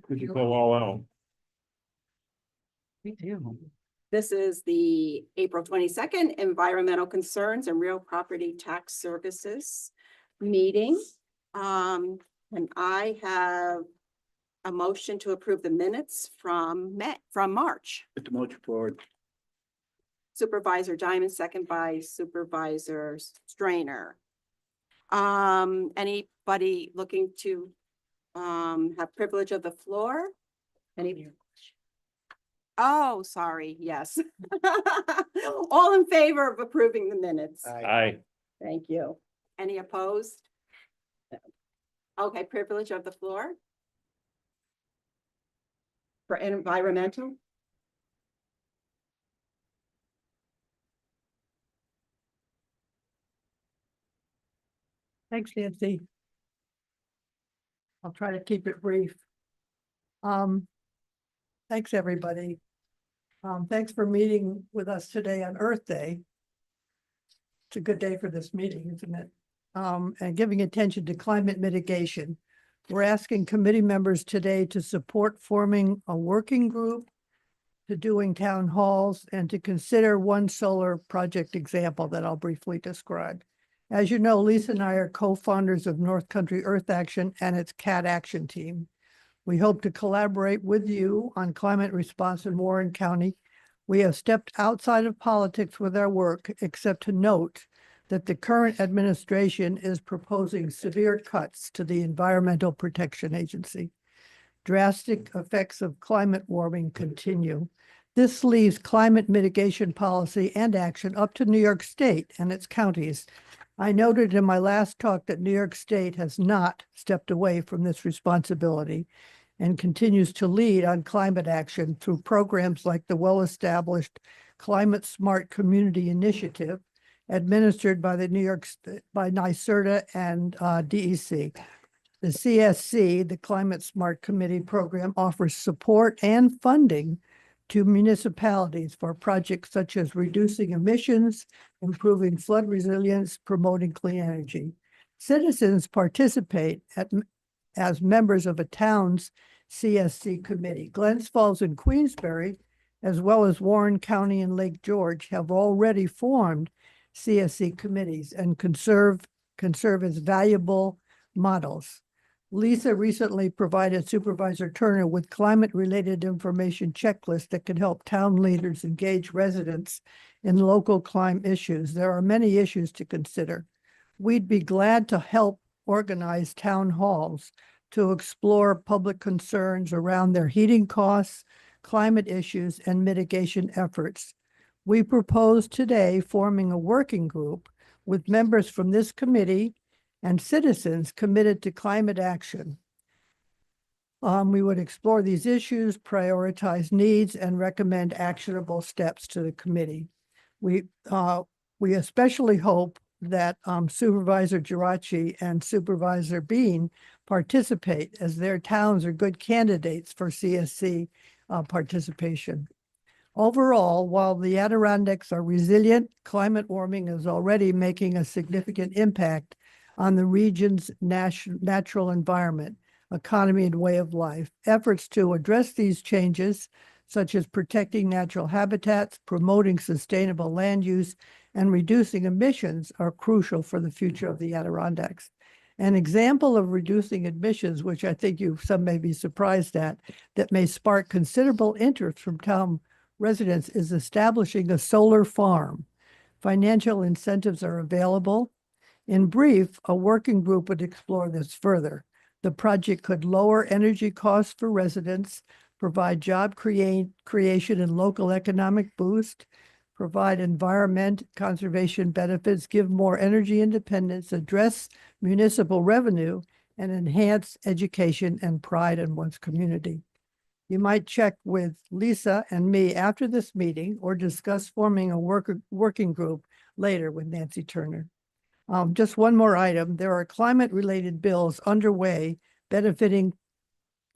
We could go all out. We do. This is the April 22nd Environmental Concerns and Real Property Tax Services meeting. And I have a motion to approve the minutes from March. Put the motion forward. Supervisor Diamond, second by Supervisor Strainer. Anybody looking to have privilege of the floor? Any? Oh, sorry, yes. All in favor of approving the minutes? Aye. Thank you. Any opposed? Okay, privilege of the floor. For environmental? Thanks, Nancy. I'll try to keep it brief. Thanks, everybody. Thanks for meeting with us today on Earth Day. It's a good day for this meeting, isn't it? And giving attention to climate mitigation. We're asking committee members today to support forming a working group, to doing town halls, and to consider one solar project example that I'll briefly describe. As you know, Lisa and I are co-founders of North Country Earth Action and its CAT Action Team. We hope to collaborate with you on climate response in Warren County. We have stepped outside of politics with our work, except to note that the current administration is proposing severe cuts to the Environmental Protection Agency. Drastic effects of climate warming continue. This leaves climate mitigation policy and action up to New York State and its counties. I noted in my last talk that New York State has not stepped away from this responsibility and continues to lead on climate action through programs like the well-established Climate Smart Community Initiative, administered by by NYSERDA and DEC. The CSC, the Climate Smart Committee Program, offers support and funding to municipalities for projects such as reducing emissions, improving flood resilience, promoting clean energy. Citizens participate as members of a town's CSC committee. Glens Falls and Queensbury, as well as Warren County and Lake George, have already formed CSC committees and can serve as valuable models. Lisa recently provided Supervisor Turner with climate-related information checklist that can help town leaders engage residents in local climate issues. There are many issues to consider. We'd be glad to help organize town halls to explore public concerns around their heating costs, climate issues, and mitigation efforts. We propose today forming a working group with members from this committee and citizens committed to climate action. We would explore these issues, prioritize needs, and recommend actionable steps to the committee. We especially hope that Supervisor Geraci and Supervisor Bean participate, as their towns are good candidates for CSC participation. Overall, while the Adirondacks are resilient, climate warming is already making a significant impact on the region's natural environment, economy, and way of life. Efforts to address these changes, such as protecting natural habitats, promoting sustainable land use, and reducing emissions, are crucial for the future of the Adirondacks. An example of reducing emissions, which I think some may be surprised at, that may spark considerable interest from town residents, is establishing a solar farm. Financial incentives are available. In brief, a working group would explore this further. The project could lower energy costs for residents, provide job creation and local economic boost, provide environment conservation benefits, give more energy independence, address municipal revenue, and enhance education and pride in one's community. You might check with Lisa and me after this meeting or discuss forming a working group later with Nancy Turner. Just one more item. There are climate-related bills underway benefiting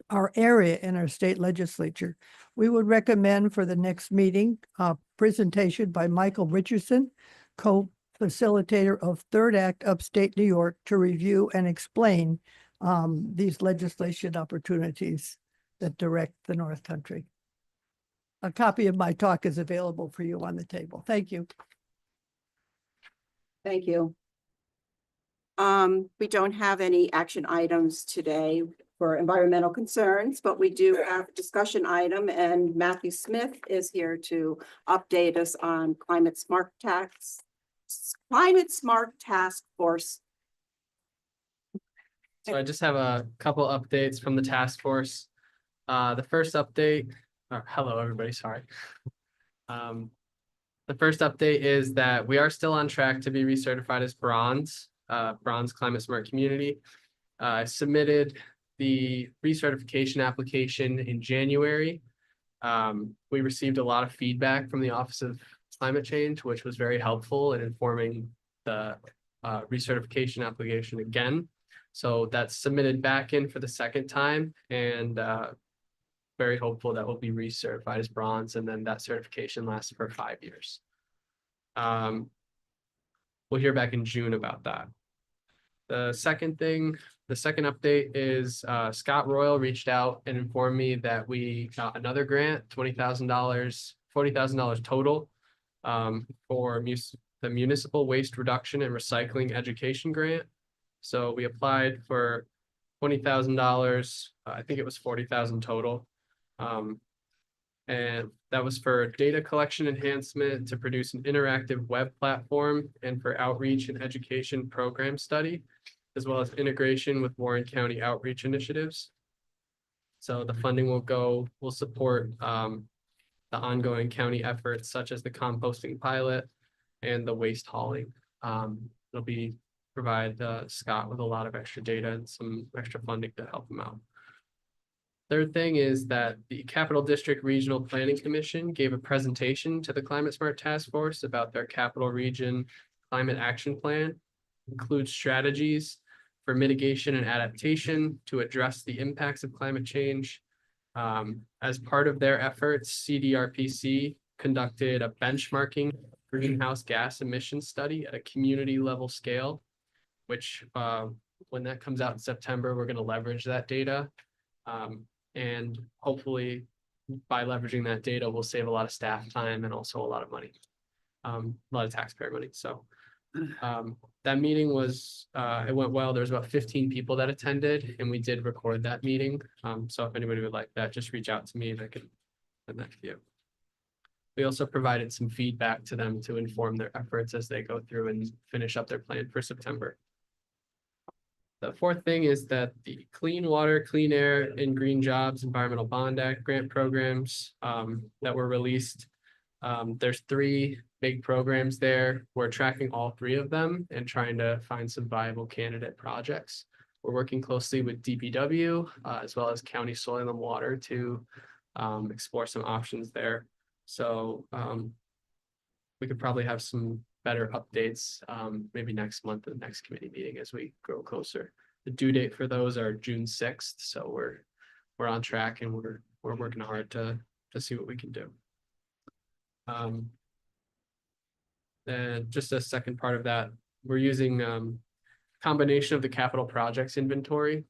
our area in our state legislature. We would recommend for the next meeting a presentation by Michael Richardson, co-facilitator of Third Act Upstate New York, to review and explain these legislation opportunities. that direct the North Country. A copy of my talk is available for you on the table. Thank you. Thank you. We don't have any action items today for environmental concerns, but we do have a discussion item, and Matthew Smith is here to update us on climate smart task force. So I just have a couple updates from the task force. The first update, hello, everybody, sorry. The first update is that we are still on track to be recertified as bronze climate smart community. I submitted the recertification application in January. We received a lot of feedback from the Office of Climate Change, which was very helpful in informing the recertification application again. So that's submitted back in for the second time, and very hopeful that we'll be recertified as bronze, and then that certification lasts for 5 years. We'll hear back in June about that. The second update is Scott Royal reached out and informed me that we got another grant, $40,000 total for the Municipal Waste Reduction and Recycling Education Grant. So we applied for $20,000. I think it was $40,000 total. And that was for data collection enhancement to produce an interactive web platform and for outreach and education program study, as well as integration with Warren County outreach initiatives. So the funding will support the ongoing county efforts such as the composting pilot and the waste hauling. It'll provide Scott with a lot of extra data and some extra funding to help him out. Third thing is that the Capital District Regional Planning Commission gave a presentation to the Climate Smart Task Force about their Capital Region Climate Action Plan. Includes strategies for mitigation and adaptation to address the impacts of climate change. As part of their efforts, CDRPC conducted a benchmarking greenhouse gas emission study at a community level scale, which when that comes out in September, we're going to leverage that data. And hopefully by leveraging that data, we'll save a lot of staff time and also a lot of money, a lot of taxpayer money. So that meeting was, it went well. There was about 15 people that attended, and we did record that meeting. So if anybody would like that, just reach out to me and I can send that to you. We also provided some feedback to them to inform their efforts as they go through and finish up their plan for September. The fourth thing is that the Clean Water, Clean Air, and Green Jobs Environmental Bond Act grant programs that were released. There's 3 big programs there. We're tracking all 3 of them and trying to find some viable candidate projects. We're working closely with DPW as well as County Soil and Water to explore some options there. So we could probably have some better updates maybe next month at the next committee meeting as we grow closer. The due date for those are June 6th. So we're on track, and we're working hard to see what we can do. And just a second part of that, we're using combination of the capital projects inventory,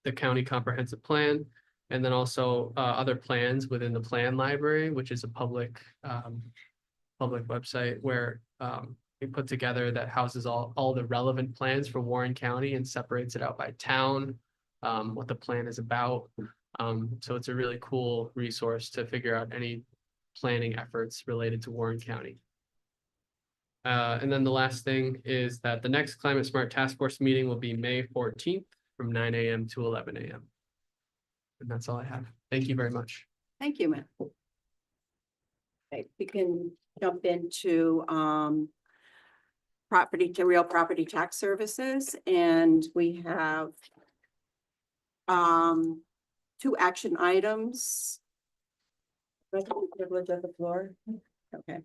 the county comprehensive plan, and then also other plans within the plan library, which is a public website where we put together that houses all the relevant plans for Warren County and separates it out by town, what the plan is about. So it's a really cool resource to figure out any planning efforts related to Warren County. And then the last thing is that the next Climate Smart Task Force meeting will be May 14th from 9 a.m. to 11 a.m. And that's all I have. Thank you very much. Thank you, Matt. Okay, we can jump into real property tax services, and we have 2 action items. Privilege of the floor. Okay.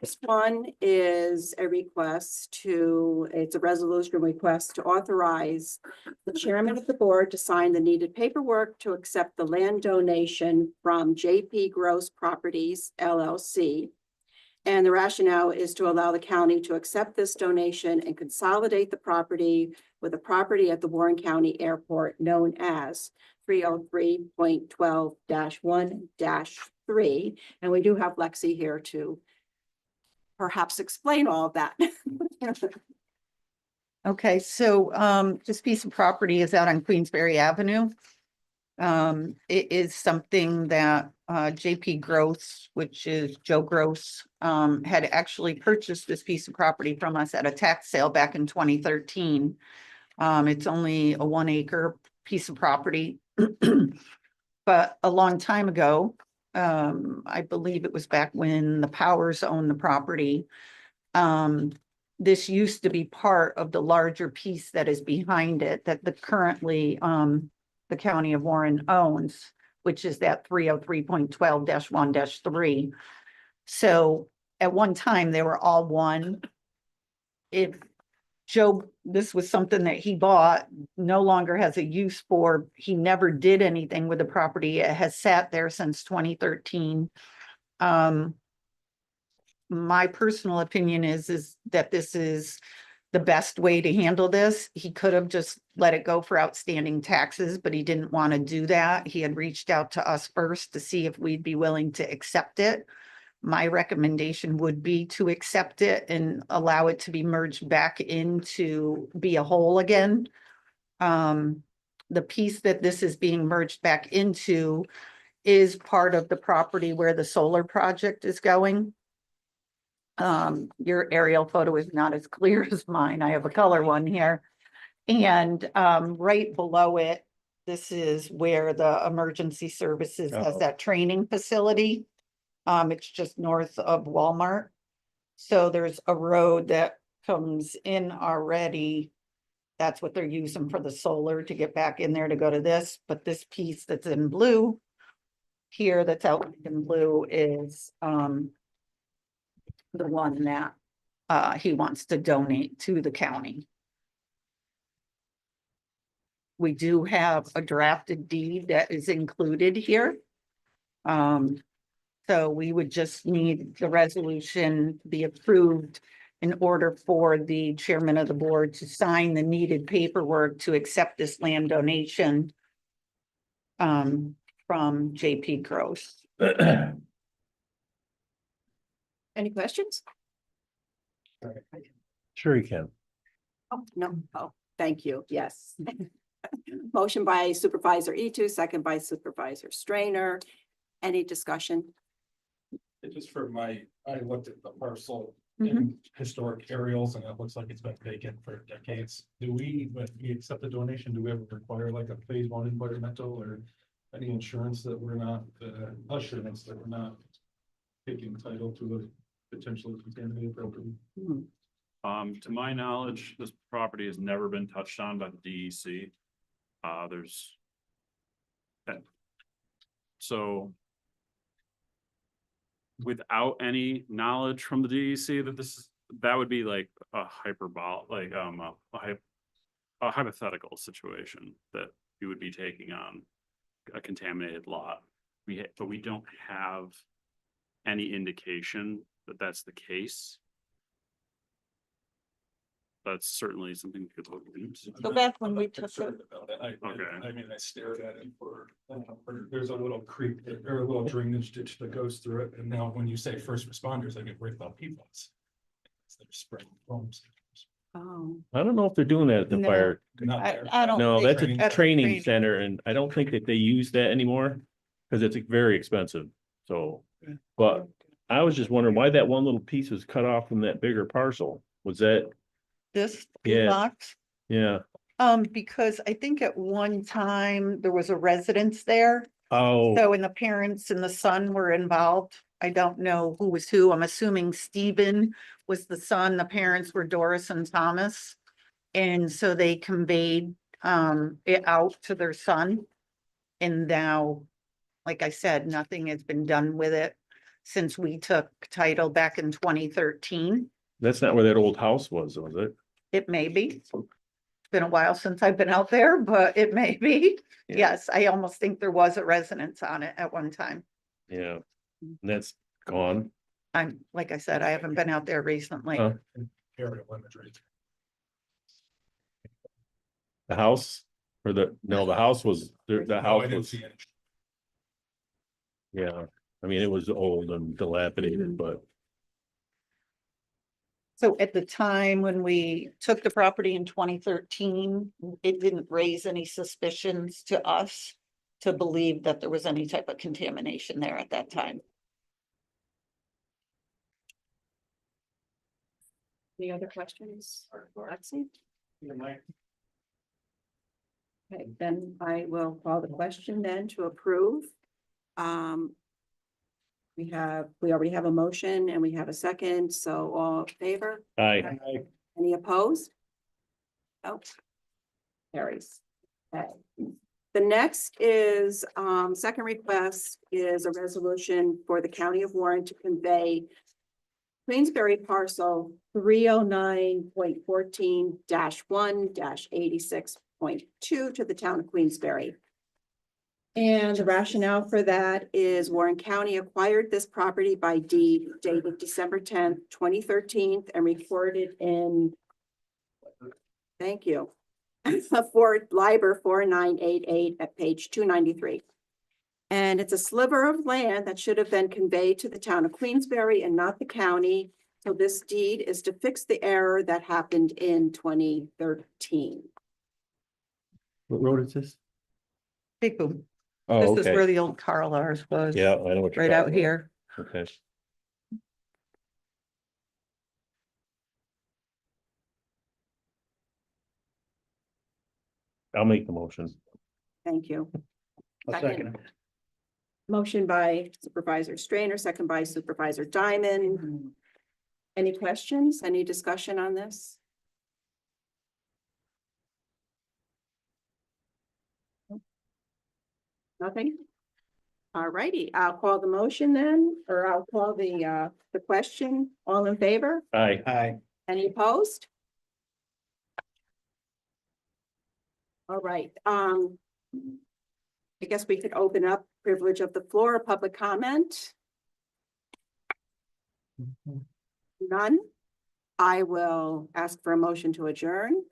This one is a it's a resolution request to authorize the chairman of the board to sign the needed paperwork to accept the land donation from JP Gross Properties LLC. And the rationale is to allow the county to accept this donation and consolidate the property with a property at the Warren County Airport known as 303.12-1-3. And we do have Lexi here to perhaps explain all of that. Okay, so this piece of property is out on Queensberry Avenue. It is something that JP Gross, which is Joe Gross, had actually purchased this piece of property from us at a tax sale back in 2013. It's only a 1 acre piece of property. But a long time ago, I believe it was back when the Powers owned the property. This used to be part of the larger piece that is behind it that currently the county of Warren owns, which is that 303.12-1-3. So at one time, they were all one. If Joe, this was something that he bought, no longer has a use for, he never did anything with the property. It has sat there since 2013. My personal opinion is that this is the best way to handle this. He could have just let it go for outstanding taxes, but he didn't want to do that. He had reached out to us first to see if we'd be willing to accept it. My recommendation would be to accept it and allow it to be merged back into be a whole again. The piece that this is being merged back into is part of the property where the solar project is going. Your aerial photo is not as clear as mine. I have a color one here. And right below it, this is where the emergency services has that training facility. It's just north of Walmart. So there's a road that comes in already. That's what they're using for the solar to get back in there to go to this. But this piece that's in blue here, that's out in blue, is the one that he wants to donate to the county. We do have a drafted deed that is included here. So we would just need the resolution to be approved in order for the chairman of the board to sign the needed paperwork to accept this land donation from JP Gross. Any questions? Sure you can. Oh, no. Oh, thank you. Yes. Motion by Supervisor Etu, second by Supervisor Strainer. Any discussion? Just for I looked at the parcel Mm-hmm. in historic aerials and it looks like it's been vacant for decades. Do we, when we accept the donation, do we ever require like a phase 1 environmental or any insurance that we're not, assurance that we're not taking title to a potentially contaminated property? To my knowledge, this property has never been touched on by the DEC. So without any knowledge from the DEC that would be like a hyperbolic, like a hypothetical situation that you would be taking on a contaminated lot. But we don't have any indication that that's the case. That's certainly something we could look into. So back when I'm we not took concerned about it. Okay. I mean, I stared at it for, there's a little creek or a little drainage ditch that goes through it. And now when you say first responders, I get worried about PFAS. They're spreading foams. Oh, I don't know if they're doing that at the No. fire. Not I there. don't No, think- that's Training a That's training training. center and I don't think that they use that anymore because it's very expensive. So, but I was just wondering why that one little piece was cut off from that bigger parcel. Was that, This Yeah. box. yeah. Because I think at one time there was a residence there. Oh, So, and the parents and the son were involved. I don't know who was who. I'm assuming Stephen was the son. The parents were Doris and Thomas. And so they conveyed it out to their son. And now, like I said, nothing has been done with it since we took title back in 2013. that's not where that old house was it? It may be. It's been a while since I've been out there, but it may be. Yeah. Yes, I almost think there was a residence on it at one time. Yeah. And that's gone. Like I said, I haven't been out there recently. Huh. Aerial imagery. The house or the house was, the No, I house didn't was, see it. yeah. I mean, it was old and dilapidated, but So at the time when we took the property in 2013, it didn't raise any suspicions to us to believe that there was any type of contamination there at that time. Any other questions? Lexi? Okay, then I will call the question then to approve. We already have a motion and we have a second, so all in favor? I, Any opposed? Oh. Carries. Okay. The next is, second request is a resolution for the county of Warren to convey Queensberry parcel 309.14-1-86.2 to the town of Queensberry. And the rationale for that is Warren County acquired this property by deed dated December 10th, 2013, and recorded in, thank you, for Liber 4988 at page 293. And it's a sliver of land that should have been conveyed to the town of Queensberry and not the county. So this deed is to fix the error that happened in 2013. what road is this? Big boom. Oh, This is okay. where the old Carl ours was. Yeah, I know what you're Right talking out about. here. Okay. I'll make the motion. Thank you. I'll second it. Motion by Supervisor Strainer, second by Supervisor Diamond. Any questions? Any discussion on this? Nothing? All righty, I'll call the motion then, or I'll call the question. All in favor? Aye. Aye. Any opposed? All right, I guess we could open up privilege of the floor, public comment. None. I will ask for a motion to adjourn.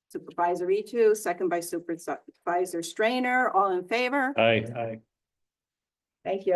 Supervisor Etu, second by Supervisor Strainer, all in favor? Aye. Aye. Thank you.